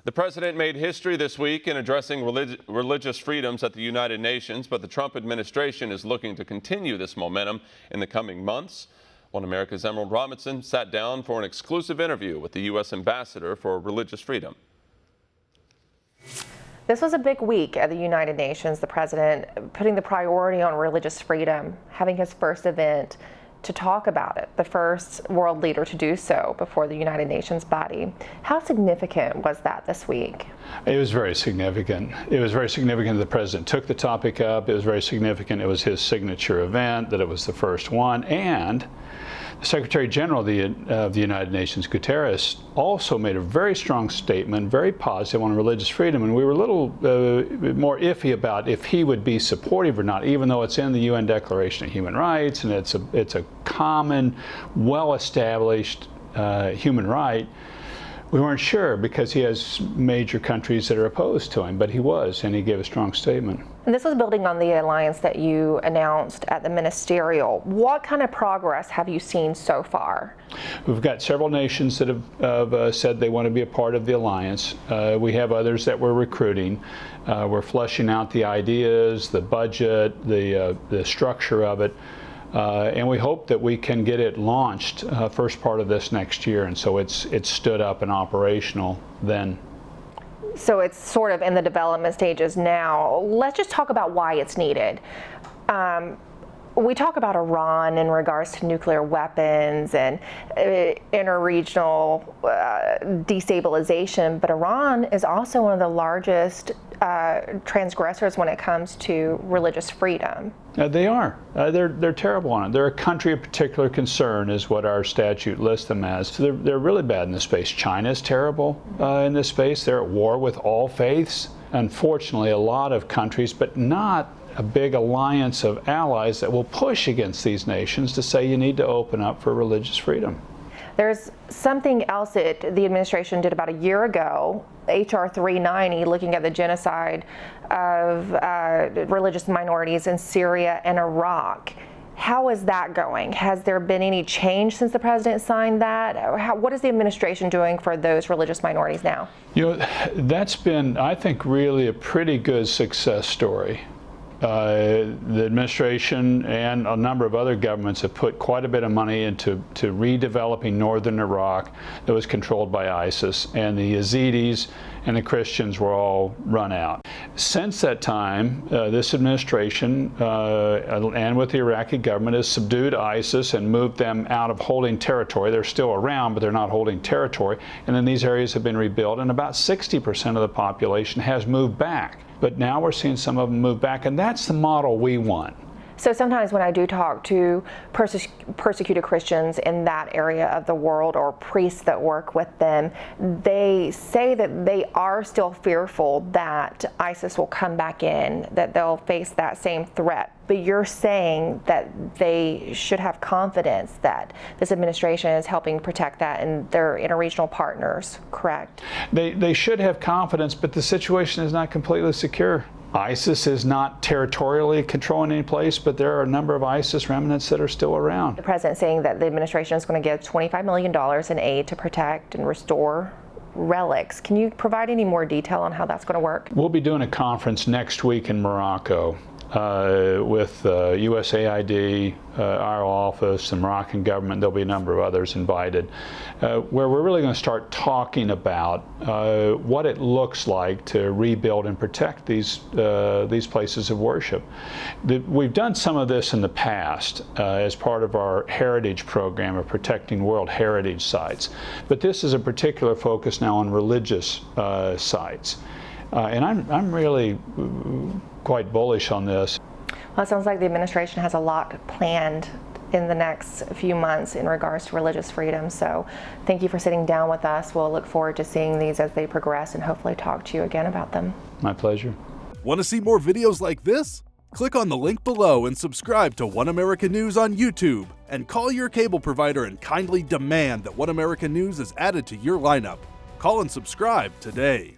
The president made history this week in addressing religious freedoms at the United Nations, but the Trump administration is looking to continue this momentum in the coming months. One America's Emerald Robinson sat down for an exclusive interview with the U.S. Ambassador for Religious Freedom. This was a big week at the United Nations, the president putting the priority on religious freedom, having his first event to talk about it, the first world leader to do so before the United Nations body. How significant was that this week? It was very significant. It was very significant that the president took the topic up. It was very significant it was his signature event, that it was the first one, and the Secretary General of the United Nations, Guterres, also made a very strong statement, very positive on religious freedom, and we were a little more iffy about if he would be supportive or not, even though it's in the UN Declaration of Human Rights and it's a common, well-established human right. We weren't sure because he has major countries that are opposed to him, but he was, and he gave a strong statement. And this was building on the alliance that you announced at the ministerial. What kind of progress have you seen so far? We've got several nations that have said they want to be a part of the alliance. We have others that we're recruiting. We're fleshing out the ideas, the budget, the structure of it. And we hope that we can get it launched first part of this next year, and so it's stood up and operational then. So it's sort of in the development stages now. Let's just talk about why it's needed. We talk about Iran in regards to nuclear weapons and interregional destabilization, but Iran is also one of the largest transgressors when it comes to religious freedom. They are. They're terrible on it. They're a country of particular concern is what our statute lists them as. So they're really bad in this space. China's terrible in this space. They're at war with all faiths. Unfortunately, a lot of countries, but not a big alliance of allies that will push against these nations to say you need to open up for religious freedom. There's something else that the administration did about a year ago, H.R. 390, looking at the genocide of religious minorities in Syria and Iraq. How is that going? Has there been any change since the president signed that? What is the administration doing for those religious minorities now? You know, that's been, I think, really a pretty good success story. The administration and a number of other governments have put quite a bit of money into redeveloping northern Iraq that was controlled by ISIS, and the Yazidis and the Christians were all run out. Since that time, this administration and with the Iraqi government has subdued ISIS and moved them out of holding territory. They're still around, but they're not holding territory. And then these areas have been rebuilt, and about 60% of the population has moved back. But now we're seeing some of them move back, and that's the model we want. So sometimes when I do talk to persecuted Christians in that area of the world or priests that work with them, they say that they are still fearful that ISIS will come back in, that they'll face that same threat. But you're saying that they should have confidence that this administration is helping protect that and their interregional partners, correct? They should have confidence, but the situation is not completely secure. ISIS is not territorially controlling any place, but there are a number of ISIS remnants that are still around. The president saying that the administration is going to give $25 million in aid to protect and restore relics. Can you provide any more detail on how that's going to work? We'll be doing a conference next week in Morocco with USAID, our office, the Moroccan government. There'll be a number of others invited, where we're really going to start talking about what it looks like to rebuild and protect these places of worship. We've done some of this in the past as part of our heritage program of protecting World Heritage sites, but this is a particular focus now on religious sites. And I'm really quite bullish on this. Well, it sounds like the administration has a lot planned in the next few months in regards to religious freedom. So thank you for sitting down with us. We'll look forward to seeing these as they progress and hopefully talk to you again about them. My pleasure. Want to see more videos like this? Click on the link below and subscribe to One America News on YouTube. And call your cable provider and kindly demand that One America News is added to your lineup. Call and subscribe today.